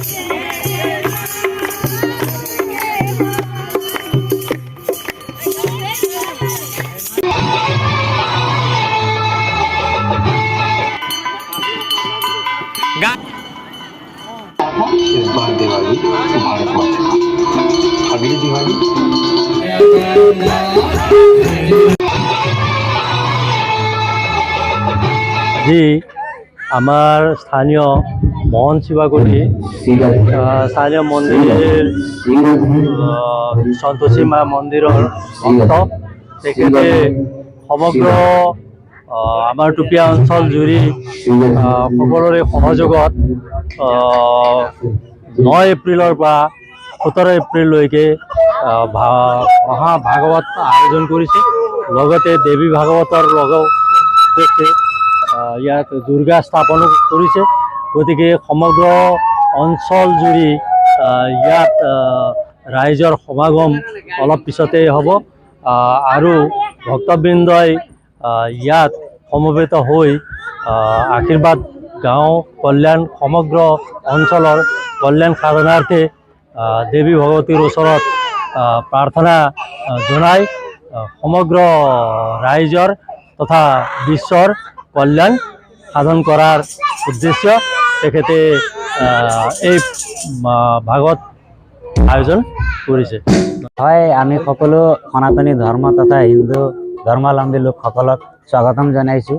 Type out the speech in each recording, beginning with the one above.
इस बार दिवाली भारत माता अगली दिवाली जी আমাৰ স্থানীয় মোহন শিবাগুড়ি স্থানীয় মন্দিৰেৰ সন্তোষী মা মন্দিৰৰ ভক্ত তেখেতে সমগ্ৰ আমাৰ টুপিয়া অঞ্চল জুৰি সকলোৰে সহযোগত 9 এপ্ৰিলৰ পৰা 17 এপ্ৰিললৈকে মহাভাগৱত আয়োজন কৰিছে। লগতে দেৱী ভাগৱতৰ লগতে ইয়াত দুৰ্গা স্থাপনো কৰিছে। গতিকে সমগ্ৰ অঞ্চল জুৰি ইয়াত ৰাইজৰ সমাগম অলপ পিছতেই হ'ব আৰু ভক্তবৃন্দই ইয়াত সমবেত হৈ আশীৰ্বাদ গাঁও কল্যাণ সমগ্ৰ অঞ্চলৰ কল্যাণ সাধনাৰ্থে দেৱী ভগৱতীৰ ওচৰত প্ৰাৰ্থনা জনাই সমগ্ৰ ৰাইজৰ তথা বিশ্বৰ কল্যাণ সাধন কৰাৰ উদ্দেশ্য তেখেতে এই ভাগৱত আয়োজন কৰিছে। হয়, আমি সকলো সনাতনী ধৰ্ম তথা হিন্দু ধৰ্মাৱলম্বী লোকসকলক স্বাগতম জনাইছোঁ।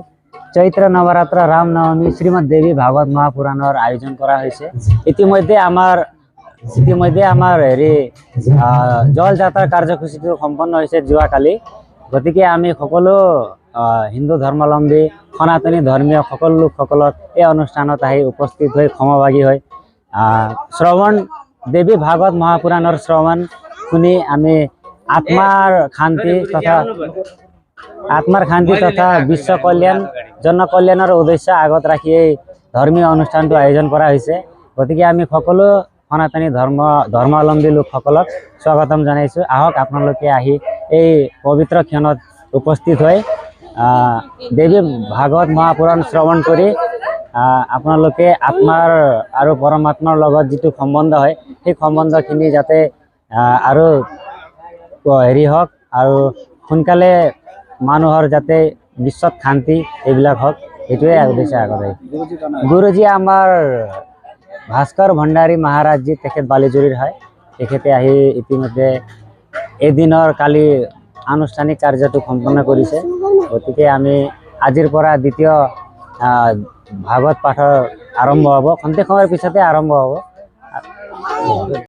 চৈত্ৰ নৱৰাত্ৰ ৰাম নৱমী শ্ৰীমদ দেৱী ভাগৱত মহাপুৰাণৰ আয়োজন কৰা হৈছে। ইতিমধ্যে আমাৰ জল যাত্ৰাৰ কাৰ্যসূচীটো সম্পন্ন হৈছে যোৱাকালি। গতিকে আমি সকলো হিন্দু ধৰ্মাৱলম্বী সনাতনী ধৰ্মীয় সকলো লোকসকলক এই অনুষ্ঠানত আহি উপস্থিত হৈ সমভাগী হৈ শ্ৰৱণ দেৱী ভাগৱত মহাপুৰাণৰ শ্ৰৱণ শুনি আমি আত্মাৰ শান্তি তথা বিশ্ব কল্যাণ জনকল্যাণৰ উদ্দেশ্য আগত ৰাখি এই ধৰ্মীয় অনুষ্ঠানটো আয়োজন কৰা হৈছে। গতিকে আমি সকলো সনাতনী ধৰ্মাৱলম্বী লোকসকলক স্বাগতম জনাইছোঁ। আহক আপোনালোকে আহি এই পবিত্ৰ ক্ষণত উপস্থিত হৈ দেৱী ভাগৱত মহাপুৰাণ শ্ৰৱণ কৰি আপোনালোকে আত্মাৰ আৰু পৰমাত্মাৰ লগত যিটো সম্বন্ধ হয় সেই সম্বন্ধখিনি যাতে আৰু হওক আৰু সোনকালে মানুহৰ যাতে বিশ্বত শান্তি এইবিলাক হওক এইটোৱে উদ্দেশ্য আগত আহি গুৰুজী আমাৰ ভাস্কৰ ভণ্ডাৰী মহাৰাজজী তেখেত বালিজুৰিৰ হয়। তেখেতে আহি ইতিমধ্যে এদিনৰ কালি আনুষ্ঠানিক কাৰ্যটো সম্পন্ন কৰিছে। গতিকে আমি আজিৰ পৰা দ্বিতীয় ভাগৱত পাঠৰ আৰম্ভ হ'ব। খন্তেক সময়ৰ পিছতে আৰম্ভ হ'ব।